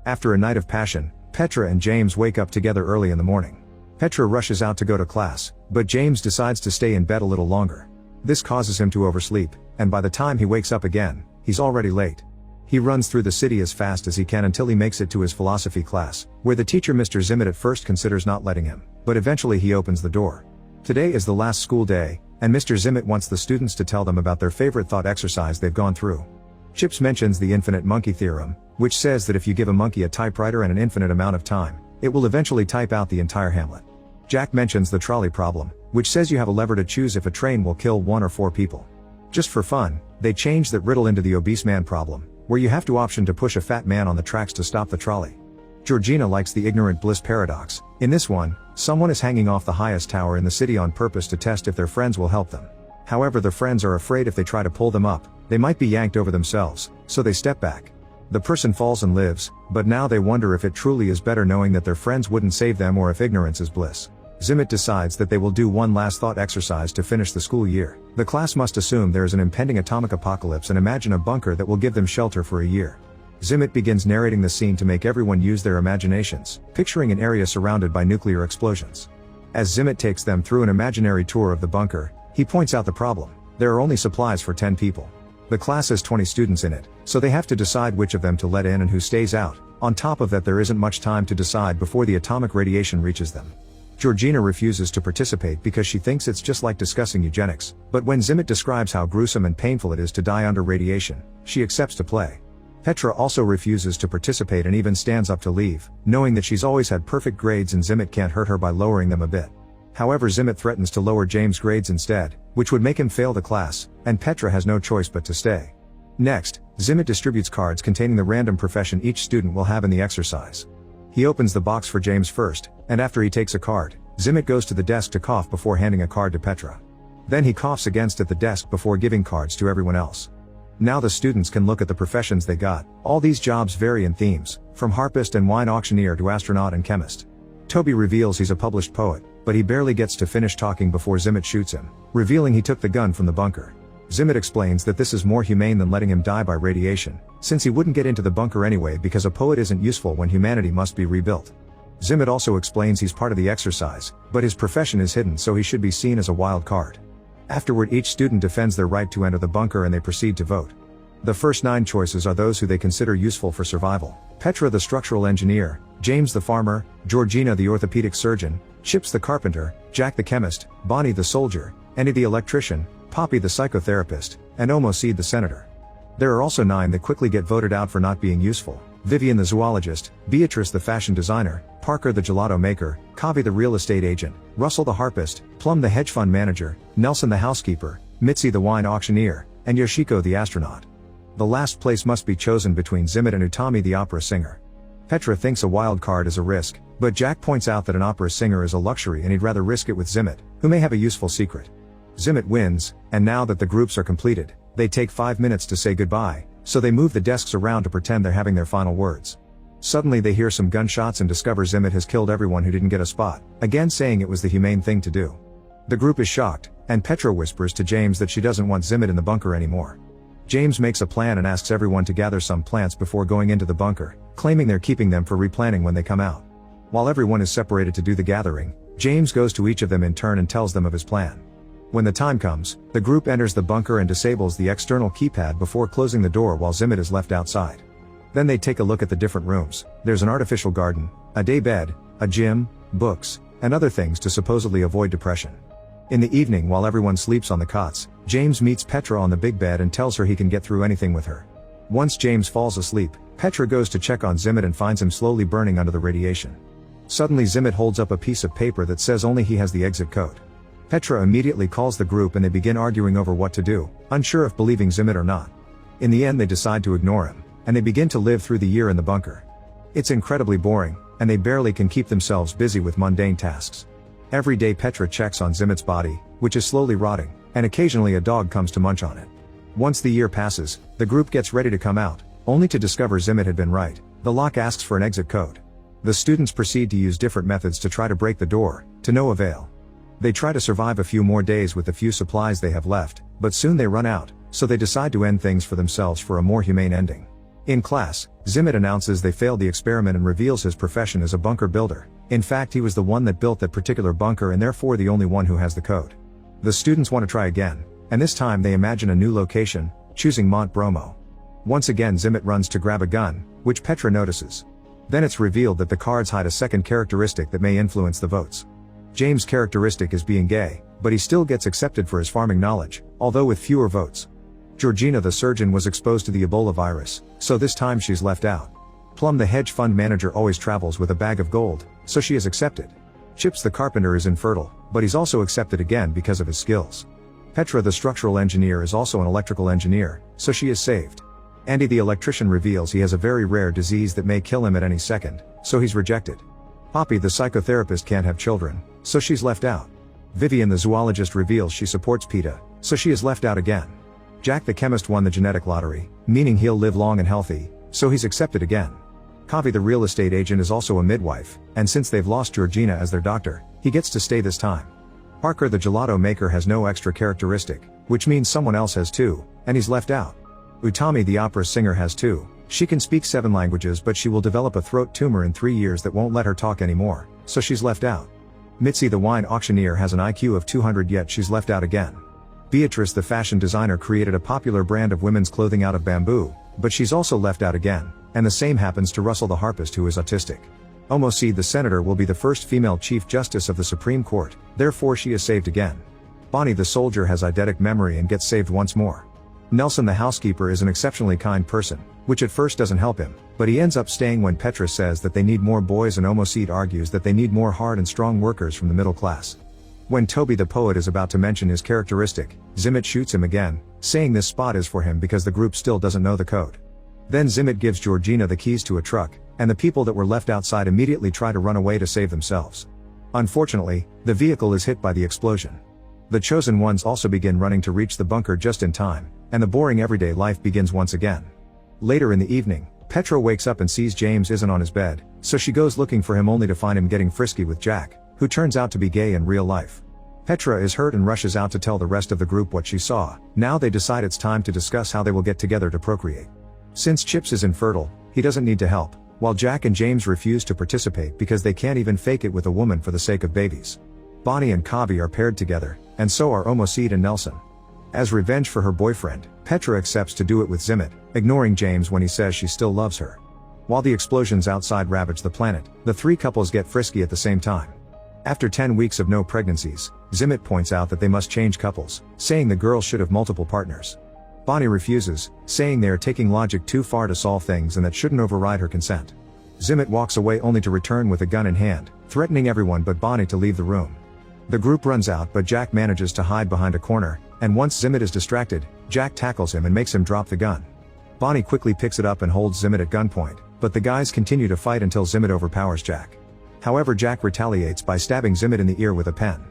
After a night of passion, Petra and James wake up together early in the morning. Petra rushes out to go to class, but James decides to stay in bed a little longer. This causes him to oversleep, and by the time he wakes up again, he's already late. He runs through the city as fast as he can until he makes it to his philosophy class, where the teacher Mr. Zimmett at first considers not letting him, but eventually he opens the door. Today is the last school day, and Mr. Zimmett wants the students to tell them about their favorite thought exercise they've gone through. Chips mentions the infinite monkey theorem, which says that if you give a monkey a typewriter and an infinite amount of time, it will eventually type out the entire Hamlet. Jack mentions the trolley problem, which says you have a lever to choose if a train will kill 1 or 4 people. Just for fun, they change that riddle into the obese man problem, where you have to option to push a fat man on the tracks to stop the trolley. Georgina likes the ignorant bliss paradox. In this one, someone is hanging off the highest tower in the city on purpose to test if their friends will help them. However, the friends are afraid if they try to pull them up, they might be yanked over themselves, so they step back. The person falls and lives, but now they wonder if it truly is better knowing that their friends wouldn't save them or if ignorance is bliss. Zimmett decides that they will do one last thought exercise to finish the school year. The class must assume there is an impending atomic apocalypse and imagine a bunker that will give them shelter for a year. Zimmett begins narrating the scene to make everyone use their imaginations, picturing an area surrounded by nuclear explosions. As Zimmett takes them through an imaginary tour of the bunker, he points out the problem. There are only supplies for 10 people. The class has 20 students in it, so they have to decide which of them to let in and who stays out. On top of that, there isn't much time to decide before the atomic radiation reaches them. Georgina refuses to participate because she thinks it's just like discussing eugenics, but when Zimmett describes how gruesome and painful it is to die under radiation, she accepts to play. Petra also refuses to participate and even stands up to leave, knowing that she's always had perfect grades and Zimmett can't hurt her by lowering them a bit. However, Zimmett threatens to lower James' grades instead, which would make him fail the class, and Petra has no choice but to stay. Next, Zimmett distributes cards containing the random profession each student will have in the exercise. He opens the box for James first, and after he takes a card, Zimmett goes to the desk to cough before handing a card to Petra. Then he coughs against at the desk before giving cards to everyone else. Now the students can look at the professions they got. All these jobs vary in themes, from harpist and wine auctioneer to astronaut and chemist. Toby reveals he's a published poet, but he barely gets to finish talking before Zimmett shoots him, revealing he took the gun from the bunker. Zimmett explains that this is more humane than letting him die by radiation, since he wouldn't get into the bunker anyway because a poet isn't useful when humanity must be rebuilt. Zimmett also explains he's part of the exercise, but his profession is hidden so he should be seen as a wild card. Afterward, each student defends their right to enter the bunker and they proceed to vote. The first 9 choices are those who they consider useful for survival: Petra the structural engineer, James the farmer, Georgina the orthopedic surgeon, Chips the carpenter, Jack the chemist, Bonnie the soldier, Annie the electrician, Poppy the psychotherapist, and Omo Seed the senator. There are also 9 that quickly get voted out for not being useful: Vivian the zoologist, Beatrice the fashion designer, Parker the gelato maker, Kavi the real estate agent, Russell the harpist, Plum the hedge fund manager, Nelson the housekeeper, Mitzi the wine auctioneer, and Yoshiko the astronaut. The last place must be chosen between Zimmett and Utami the opera singer. Petra thinks a wild card is a risk, but Jack points out that an opera singer is a luxury and he'd rather risk it with Zimmett, who may have a useful secret. Zimmett wins, and now that the groups are completed, they take 5 minutes to say goodbye, so they move the desks around to pretend they're having their final words. Suddenly they hear some gunshots and discover Zimmett has killed everyone who didn't get a spot, again saying it was the humane thing to do. The group is shocked, and Petra whispers to James that she doesn't want Zimmett in the bunker anymore. James makes a plan and asks everyone to gather some plants before going into the bunker, claiming they're keeping them for replanting when they come out. While everyone is separated to do the gathering, James goes to each of them in turn and tells them of his plan. When the time comes, the group enters the bunker and disables the external keypad before closing the door while Zimmett is left outside. Then they take a look at the different rooms. There's an artificial garden, a day bed, a gym, books, and other things to supposedly avoid depression. In the evening, while everyone sleeps on the cots, James meets Petra on the big bed and tells her he can get through anything with her. Once James falls asleep, Petra goes to check on Zimmett and finds him slowly burning under the radiation. Suddenly Zimmett holds up a piece of paper that says only he has the exit code. Petra immediately calls the group and they begin arguing over what to do, unsure if believing Zimmett or not. In the end they decide to ignore him, and they begin to live through the year in the bunker. It's incredibly boring, and they barely can keep themselves busy with mundane tasks. Every day Petra checks on Zimmett's body, which is slowly rotting, and occasionally a dog comes to munch on it. Once the year passes, the group gets ready to come out, only to discover Zimmett had been right. The lock asks for an exit code. The students proceed to use different methods to try to break the door, to no avail. They try to survive a few more days with the few supplies they have left, but soon they run out, so they decide to end things for themselves for a more humane ending. In class, Zimmet announces they failed the experiment and reveals his profession as a bunker builder. In fact, he was the one that built that particular bunker and therefore the only one who has the code. The students want to try again, and this time they imagine a new location, choosing Mont Bromo. Once again Zimmet runs to grab a gun, which Petra notices. Then it's revealed that the cards hide a second characteristic that may influence the votes. James' characteristic is being gay, but he still gets accepted for his farming knowledge, although with fewer votes. Georgina the surgeon was exposed to the Ebola virus, so this time she's left out. Plum the hedge fund manager always travels with a bag of gold, so she is accepted. Chips the carpenter is infertile, but he's also accepted again because of his skills. Petra the structural engineer is also an electrical engineer, so she is saved. Andy the electrician reveals he has a very rare disease that may kill him at any second, so he's rejected. Poppy the psychotherapist can't have children, so she's left out. Vivian the zoologist reveals she supports PETA, so she is left out again. Jack the chemist won the genetic lottery, meaning he'll live long and healthy, so he's accepted again. Kavi the real estate agent is also a midwife, and since they've lost Georgina as their doctor, he gets to stay this time. Parker the gelato maker has no extra characteristic, which means someone else has two, and he's left out. Utami the opera singer has two. She can speak 7 languages but she will develop a throat tumor in 3 years that won't let her talk anymore, so she's left out. Mitzi the wine auctioneer has an IQ of 200 yet she's left out again. Beatrice the fashion designer created a popular brand of women's clothing out of bamboo, but she's also left out again, and the same happens to Russell the harpist who is autistic. Omoseed the senator will be the first female chief justice of the Supreme Court, therefore she is saved again. Bonnie the soldier has eidetic memory and gets saved once more. Nelson the housekeeper is an exceptionally kind person, which at first doesn't help him, but he ends up staying when Petra says that they need more boys and Omoseed argues that they need more hard and strong workers from the middle class. When Toby the poet is about to mention his characteristic, Zimmet shoots him again, saying this spot is for him because the group still doesn't know the code. Then Zimmet gives Georgina the keys to a truck, and the people that were left outside immediately try to run away to save themselves. Unfortunately, the vehicle is hit by the explosion. The chosen ones also begin running to reach the bunker just in time, and the boring everyday life begins once again. Later in the evening, Petra wakes up and sees James isn't on his bed, so she goes looking for him only to find him getting frisky with Jack, who turns out to be gay in real life. Petra is hurt and rushes out to tell the rest of the group what she saw. Now they decide it's time to discuss how they will get together to procreate. Since Chips is infertile, he doesn't need to help, while Jack and James refuse to participate because they can't even fake it with a woman for the sake of babies. Bonnie and Kavi are paired together, and so are Omoseed and Nelson. As revenge for her boyfriend, Petra accepts to do it with Zimmet, ignoring James when he says she still loves her. While the explosions outside ravage the planet, the 3 couples get frisky at the same time. After 10 weeks of no pregnancies, Zimmet points out that they must change couples, saying the girls should have multiple partners. Bonnie refuses, saying they are taking logic too far to solve things and that shouldn't override her consent. Zimmet walks away only to return with a gun in hand, threatening everyone but Bonnie to leave the room. The group runs out but Jack manages to hide behind a corner, and once Zimmet is distracted, Jack tackles him and makes him drop the gun. Bonnie quickly picks it up and holds Zimmet at gunpoint, but the guys continue to fight until Zimmet overpowers Jack. However, Jack retaliates by stabbing Zimmet in the ear with a pen.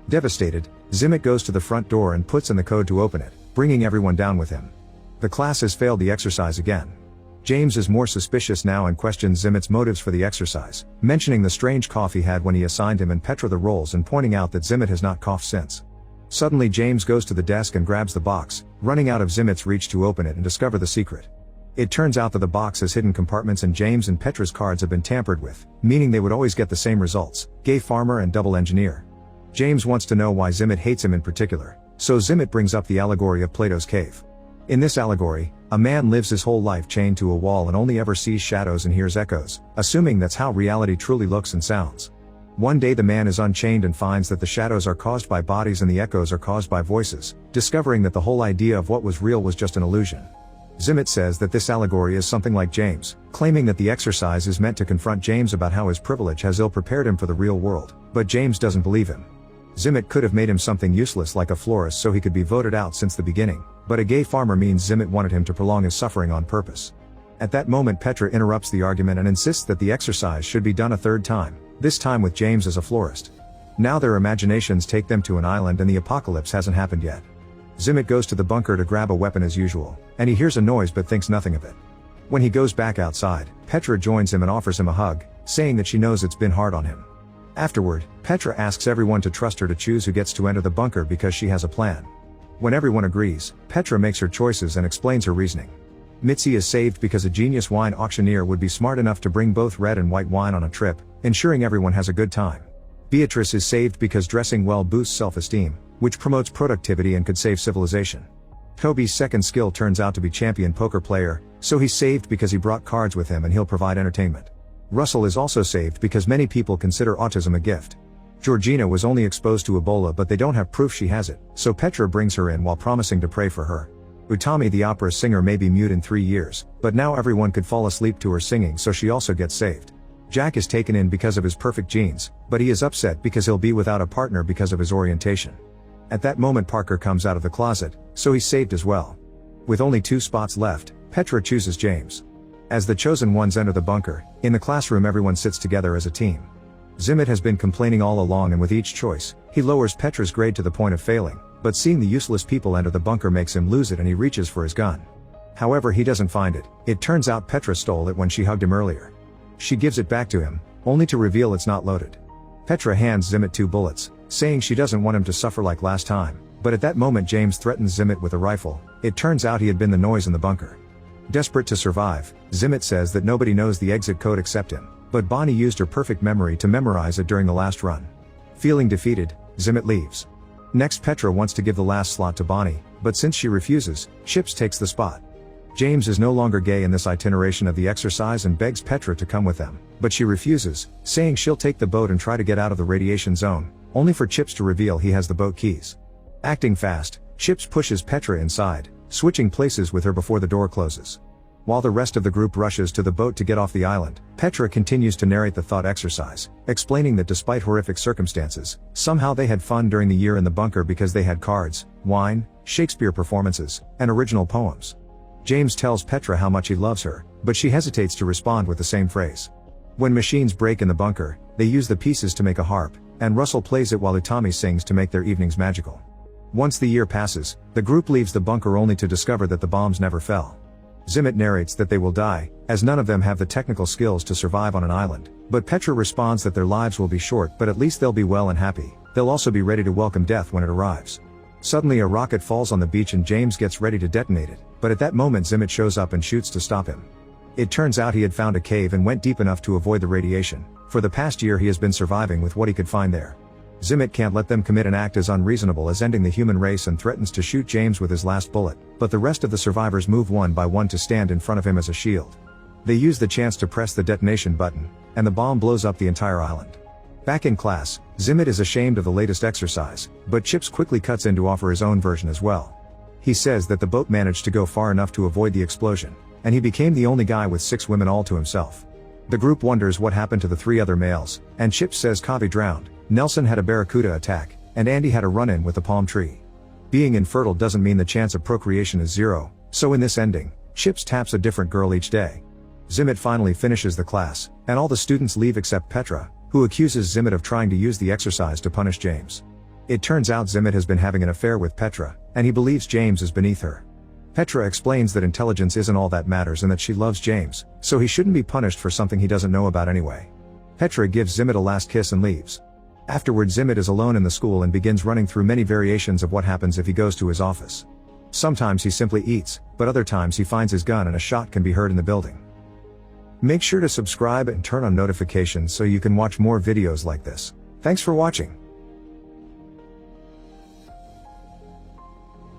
Devastated, Zimmet goes to the front door and puts in the code to open it, bringing everyone down with him. The class has failed the exercise again. James is more suspicious now and questions Zimmet's motives for the exercise, mentioning the strange cough he had when he assigned him and Petra the roles and pointing out that Zimmet has not coughed since. Suddenly James goes to the desk and grabs the box, running out of Zimmet's reach to open it and discover the secret. It turns out that the box has hidden compartments and James and Petra's cards have been tampered with, meaning they would always get the same results: gay farmer and double engineer. James wants to know why Zimmet hates him in particular, so Zimmet brings up the allegory of Plato's cave. In this allegory, a man lives his whole life chained to a wall and only ever sees shadows and hears echoes, assuming that's how reality truly looks and sounds. One day the man is unchained and finds that the shadows are caused by bodies and the echoes are caused by voices, discovering that the whole idea of what was real was just an illusion. Zimmet says that this allegory is something like James, claiming that the exercise is meant to confront James about how his privilege has ill-prepared him for the real world, but James doesn't believe him. Zimmet could have made him something useless like a florist so he could be voted out since the beginning, but a gay farmer means Zimmet wanted him to prolong his suffering on purpose. At that moment Petra interrupts the argument and insists that the exercise should be done a third time, this time with James as a florist. Now their imaginations take them to an island and the apocalypse hasn't happened yet. Zimmet goes to the bunker to grab a weapon as usual, and he hears a noise but thinks nothing of it. When he goes back outside, Petra joins him and offers him a hug, saying that she knows it's been hard on him. Afterward, Petra asks everyone to trust her to choose who gets to enter the bunker because she has a plan. When everyone agrees, Petra makes her choices and explains her reasoning. Mitzi is saved because a genius wine auctioneer would be smart enough to bring both red and white wine on a trip, ensuring everyone has a good time. Beatrice is saved because dressing well boosts self-esteem, which promotes productivity and could save civilization. Toby's second skill turns out to be champion poker player, so he's saved because he brought cards with him and he'll provide entertainment. Russell is also saved because many people consider autism a gift. Georgina was only exposed to Ebola, but they don't have proof she has it, so Petra brings her in while promising to pray for her. Utami the opera singer may be mute in 3 years, but now everyone could fall asleep to her singing, so she also gets saved. Jack is taken in because of his perfect genes, but he is upset because he'll be without a partner because of his orientation. At that moment Parker comes out of the closet, so he's saved as well. With only 2 spots left, Petra chooses James. As the chosen ones enter the bunker, in the classroom everyone sits together as a team. Zimmit has been complaining all along, and with each choice, he lowers Petra's grade to the point of failing, but seeing the useless people enter the bunker makes him lose it and he reaches for his gun. However, he doesn't find it. It turns out Petra stole it when she hugged him earlier. She gives it back to him, only to reveal it's not loaded. Petra hands Zimmit 2 bullets, saying she doesn't want him to suffer like last time, but at that moment James threatens Zimmit with a rifle. It turns out he had been the noise in the bunker. Desperate to survive, Zimmit says that nobody knows the exit code except him, but Bonnie used her perfect memory to memorize it during the last run. Feeling defeated, Zimmit leaves. Next, Petra wants to give the last slot to Bonnie, but since she refuses, Chips takes the spot. James is no longer gay in this itineration of the exercise and begs Petra to come with them, but she refuses, saying she'll take the boat and try to get out of the radiation zone, only for Chips to reveal he has the boat keys. Acting fast, Chips pushes Petra inside, switching places with her before the door closes. While the rest of the group rushes to the boat to get off the island, Petra continues to narrate the thought exercise, explaining that despite horrific circumstances, somehow they had fun during the year in the bunker because they had cards, wine, Shakespeare performances, and original poems. James tells Petra how much he loves her, but she hesitates to respond with the same phrase. When machines break in the bunker, they use the pieces to make a harp, and Russell plays it while Utami sings to make their evenings magical. Once the year passes, the group leaves the bunker only to discover that the bombs never fell. Zimmit narrates that they will die, as none of them have the technical skills to survive on an island, but Petra responds that their lives will be short, but at least they'll be well and happy. They'll also be ready to welcome death when it arrives. Suddenly a rocket falls on the beach and James gets ready to detonate it, but at that moment Zimmit shows up and shoots to stop him. It turns out he had found a cave and went deep enough to avoid the radiation. For the past year he has been surviving with what he could find there. Zimmit can't let them commit an act as unreasonable as ending the human race and threatens to shoot James with his last bullet, but the rest of the survivors move one by one to stand in front of him as a shield. They use the chance to press the detonation button, and the bomb blows up the entire island. Back in class, Zimmit is ashamed of the latest exercise, but Chips quickly cuts in to offer his own version as well. He says that the boat managed to go far enough to avoid the explosion, and he became the only guy with 6 women all to himself. The group wonders what happened to the 3 other males, and Chips says Kavi drowned, Nelson had a barracuda attack, and Andy had a run-in with the palm tree. Being infertile doesn't mean the chance of procreation is 0, so in this ending, Chips taps a different girl each day. Zimmit finally finishes the class, and all the students leave except Petra, who accuses Zimmit of trying to use the exercise to punish James. It turns out Zimmit has been having an affair with Petra, and he believes James is beneath her. Petra explains that intelligence isn't all that matters and that she loves James, so he shouldn't be punished for something he doesn't know about anyway. Petra gives Zimmit a last kiss and leaves. Afterward, Zimmit is alone in the school and begins running through many variations of what happens if he goes to his office. Sometimes he simply eats, but other times he finds his gun and a shot can be heard in the building. Make sure to subscribe and turn on notifications so you can watch more videos like this. Thanks for watching.